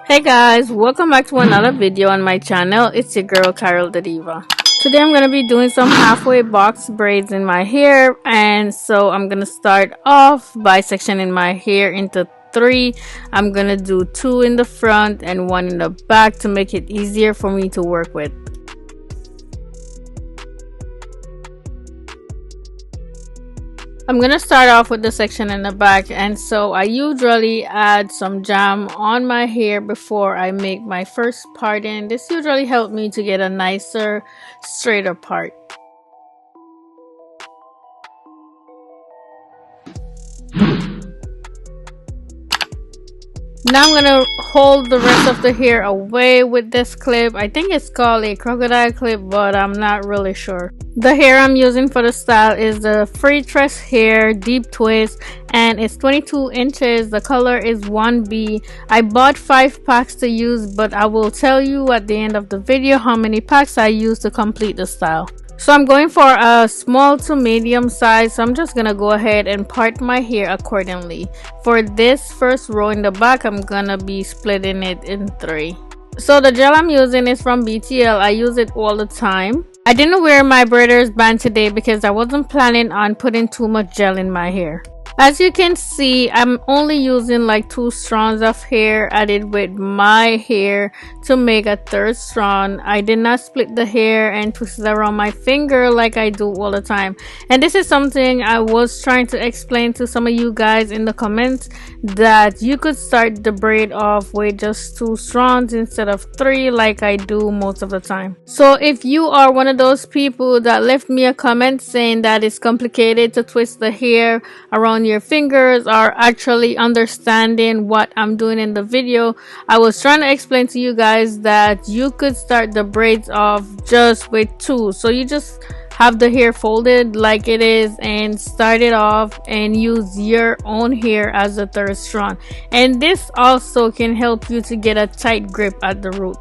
Hey guys, welcome back to another video on my channel. It's your girl Karrill DaDiva. Today I'm going to be doing some halfway box braids in my hair, and so I'm going to start off by sectioning my hair into three. I'm going to do two in the front and one in the back to make it easier for me to work with. I'm gonna start off with the section in the back, and so I usually add some jam on my hair before I make my first part, and this usually helps me to get a nicer, straighter part. Now I'm gonna hold the rest of the hair away with this clip. I think it's called a crocodile clip, but I'm not really sure. The hair I'm using for the style is the free tress hair deep twist, and it's 22 inches. The color is 1B. I bought 5 packs to use, but I will tell you at the end of the video how many packs I use to complete the style. So I'm going for a small to medium size, so I'm just gonna go ahead and part my hair accordingly. For this first row in the back, I'm gonna be splitting it in 3. So the gel I'm using is from BTL. I use it all the time. I didn't wear my braider's band today because I wasn't planning on putting too much gel in my hair. As you can see, I'm only using like 2 strands of hair added with my hair to make a third strand. I did not split the hair and twist it around my finger like I do all the time. And this is something I was trying to explain to some of you guys in the comments, that you could start the braid off with just 2 strands instead of 3 like I do most of the time. So if you are one of those people that left me a comment saying that it's complicated to twist the hair around your fingers, or actually understanding what I'm doing in the video, I was trying to explain to you guys that you could start the braids off just with 2. So you just have the hair folded like it is and start it off and use your own hair as the third strand, and this also can help you to get a tight grip at the root.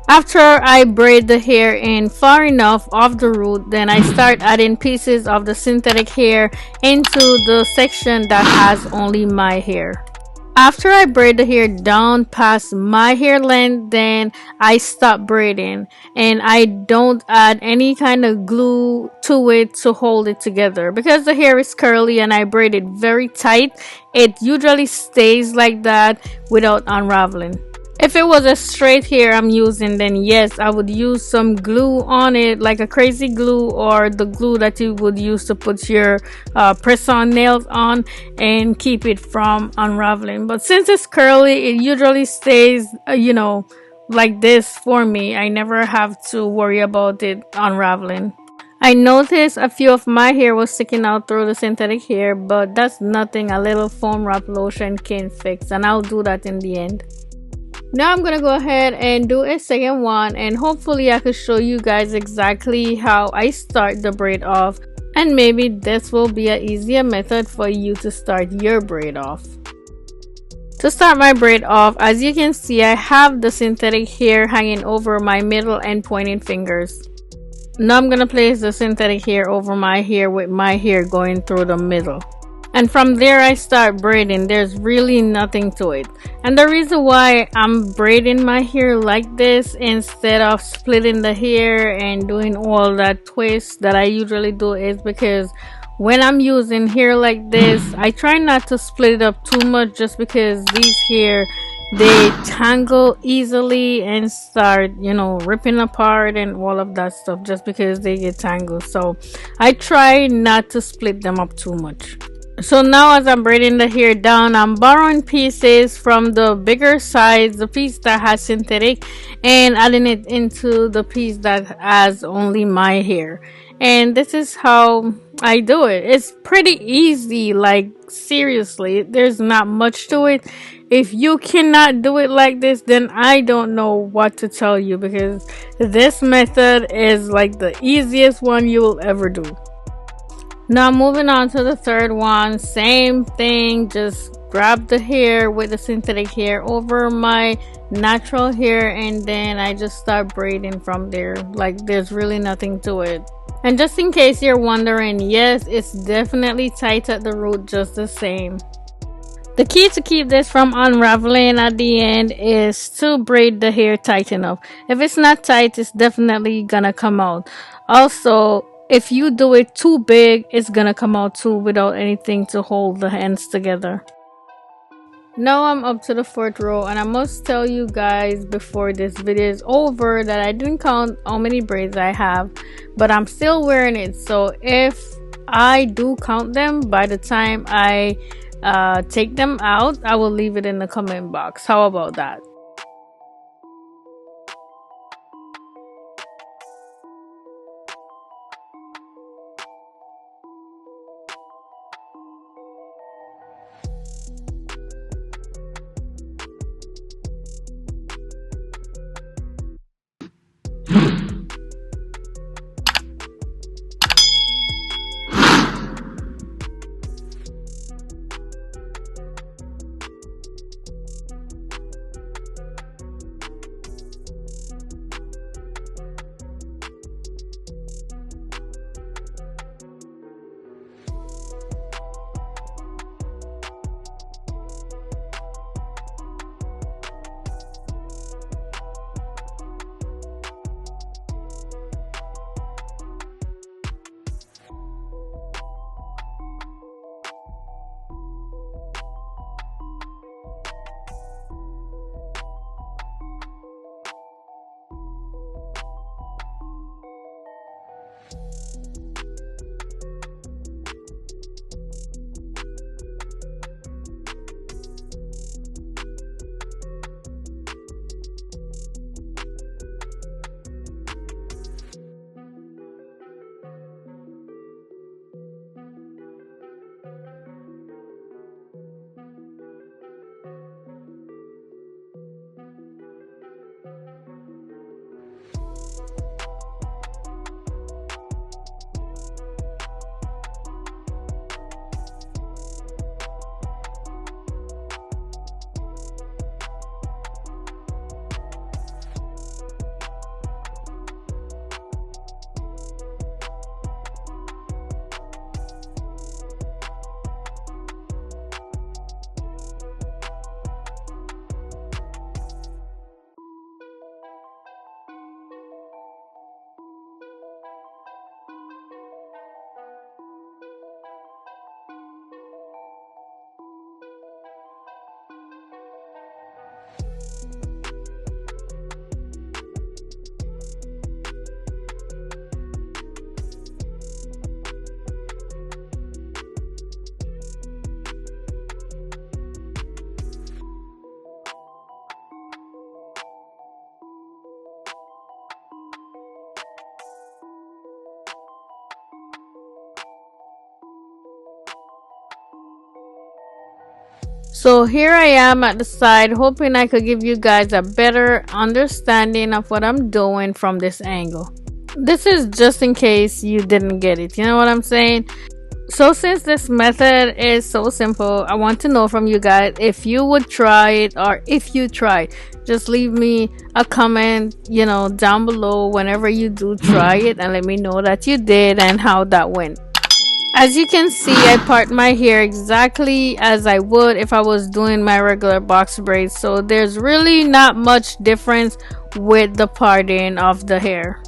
After I braid the hair in far enough off the root, then I start adding pieces of the synthetic hair into the section that has only my hair. After I braid the hair down past my hair length, then I stop braiding, and I don't add any kind of glue to it to hold it together. Because the hair is curly and I braid it very tight, it usually stays like that without unraveling. If it was a straight hair I'm using, then yes, I would use some glue on it, like a crazy glue, or the glue that you would use to put your press-on nails on and keep it from unraveling. But since it's curly, it usually stays, like this for me. I never have to worry about it unraveling. I noticed a few of my hair was sticking out through the synthetic hair, but that's nothing a little foam wrap lotion can fix, and I'll do that in the end. Now I'm gonna go ahead and do a second one, and hopefully I could show you guys exactly how I start the braid off, and maybe this will be an easier method for you to start your braid off. To start my braid off, as you can see, I have the synthetic hair hanging over my middle and pointing fingers. Now I'm gonna place the synthetic hair over my hair with my hair going through the middle. And from there I start braiding. There's really nothing to it. And the reason why I'm braiding my hair like this instead of splitting the hair and doing all that twist that I usually do is because when I'm using hair like this, I try not to split it up too much, just because these hair, they tangle easily and start, ripping apart and all of that stuff, just because they get tangled. So I try not to split them up too much. So now as I'm braiding the hair down, I'm borrowing pieces from the bigger size, the piece that has synthetic, and adding it into the piece that has only my hair. And this is how I do it. It's pretty easy, like seriously, there's not much to it. If you cannot do it like this, then I don't know what to tell you, because this method is like the easiest one you will ever do. Now moving on to the third one, same thing, just grab the hair with the synthetic hair over my natural hair, and then I just start braiding from there. Like, there's really nothing to it. And just in case you're wondering, yes, it's definitely tight at the root just the same. The key to keep this from unraveling at the end is to braid the hair tight enough. If it's not tight, it's definitely gonna come out. Also, if you do it too big, it's gonna come out too without anything to hold the ends together. Now I'm up to the fourth row, and I must tell you guys before this video is over that I didn't count how many braids I have, but I'm still wearing it. So if I do count them by the time I take them out, I will leave it in the comment box. How about that? So here I am at the side, hoping I could give you guys a better understanding of what I'm doing from this angle. This is just in case you didn't get it, you know what I'm saying? So since this method is so simple, I want to know from you guys if you would try it, or if you tried. Just leave me a comment, down below whenever you do try it, and let me know that you did and how that went. As you can see, I part my hair exactly as I would if I was doing my regular box braids, so there's really not much difference with the parting of the hair.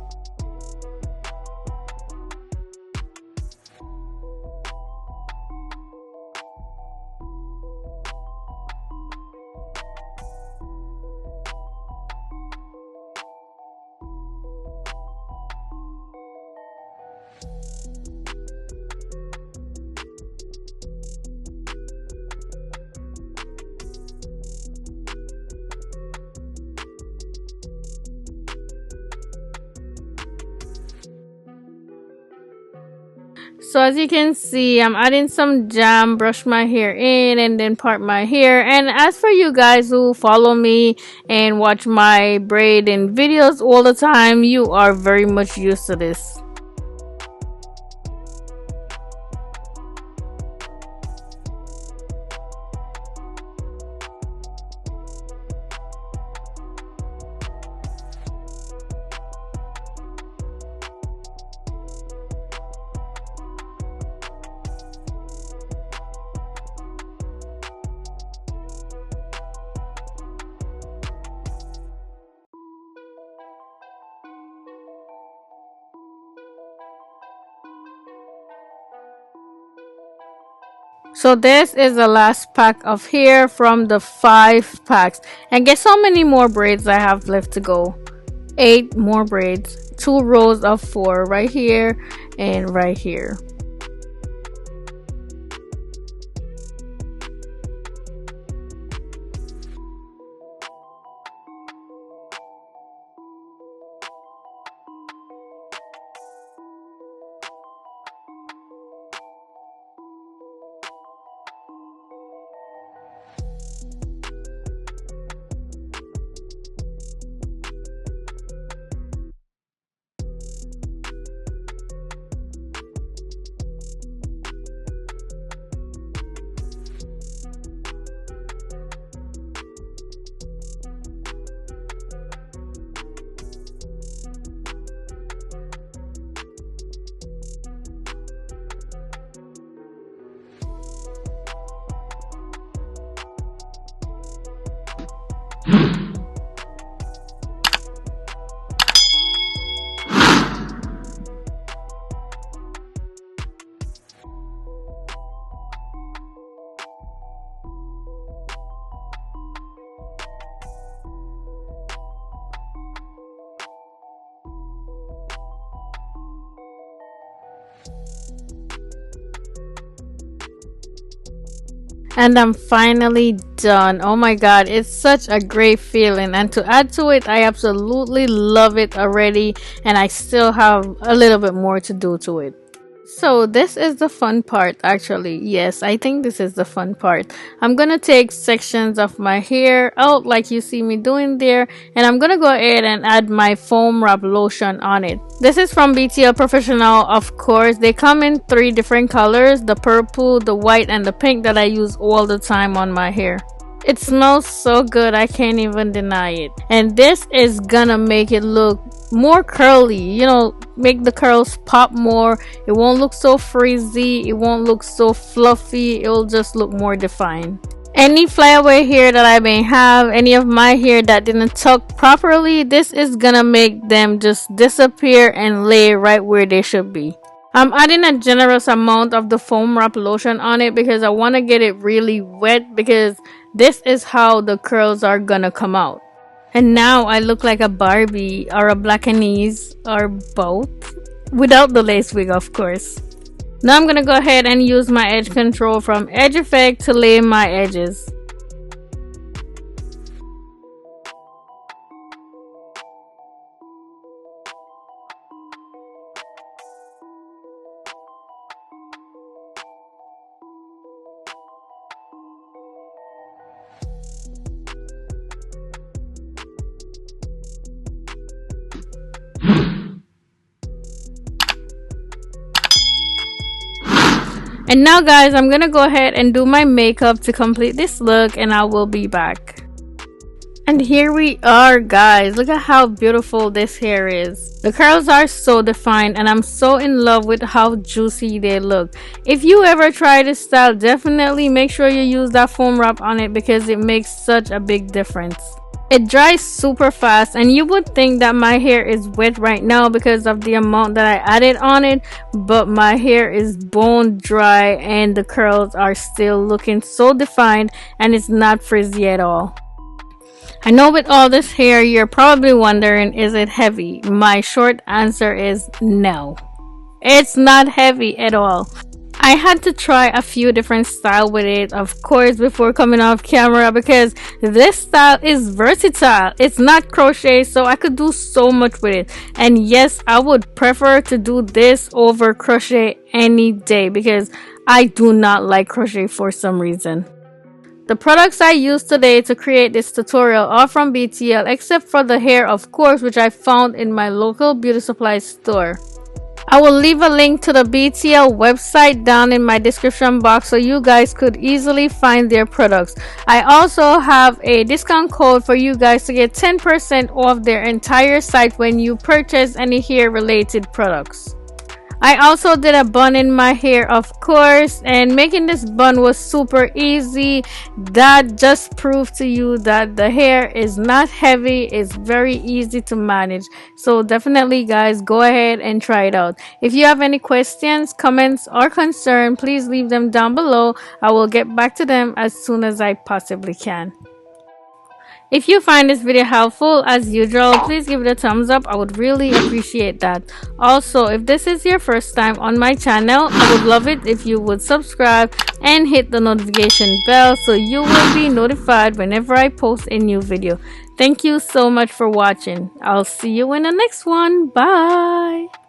So as you can see, I'm adding some jam, brush my hair in, and then part my hair. And as for you guys who follow me and watch my braiding videos all the time, you are very much used to this. So this is the last pack of hair from the 5 packs. And guess how many more braids I have left to go? 8 more braids. 2 rows of 4 right here and right here. And I'm finally done. Oh my god, it's such a great feeling. And to add to it, I absolutely love it already. And I still have a little bit more to do to it. So this is the fun part actually. Yes, I think this is the fun part. I'm gonna take sections of my hair out like you see me doing there, and I'm gonna go ahead and add my foam wrap lotion on it. This is from BTL Professional, of course. They come in 3 different colors, the purple, the white, and the pink that I use all the time on my hair. It smells so good, I can't even deny it. And this is gonna make it look more curly, make the curls pop more. It won't look so frizzy, it won't look so fluffy, it'll just look more defined. Any flyaway hair that I may have, any of my hair that didn't tuck properly, this is gonna make them just disappear and lay right where they should be. I'm adding a generous amount of the foam wrap lotion on it because I want to get it really wet, because this is how the curls are gonna come out. And now I look like a Barbie or a Blackanese or both, without the lace wig of course. Now I'm gonna go ahead and use my edge control from Edge Effect to lay my edges. And now guys, I'm gonna go ahead and do my makeup to complete this look, and I will be back. And here we are guys, look at how beautiful this hair is. The curls are so defined and I'm so in love with how juicy they look. If you ever try this style, definitely make sure you use that foam wrap on it because it makes such a big difference. It dries super fast, and you would think that my hair is wet right now because of the amount that I added on it, but my hair is bone dry and the curls are still looking so defined and it's not frizzy at all. I know with all this hair you're probably wondering, is it heavy? My short answer is no. It's not heavy at all. I had to try a few different styles with it, of course, before coming off camera because this style is versatile. It's not crochet, so I could do so much with it. And yes, I would prefer to do this over crochet any day because I do not like crochet for some reason. The products I used today to create this tutorial are from BTL, except for the hair, of course, which I found in my local beauty supply store. I will leave a link to the BTL website down in my description box so you guys could easily find their products. I also have a discount code for you guys to get 10% off their entire site when you purchase any hair related products. I also did a bun in my hair, of course, and making this bun was super easy. That just proved to you that the hair is not heavy, it's very easy to manage. So definitely guys, go ahead and try it out. If you have any questions, comments, or concern, please leave them down below. I will get back to them as soon as I possibly can. If you find this video helpful, as usual, please give it a thumbs up. I would really appreciate that. Also, if this is your first time on my channel, I would love it if you would subscribe and hit the notification bell so you will be notified whenever I post a new video. Thank you so much for watching. I'll see you in the next one. Bye!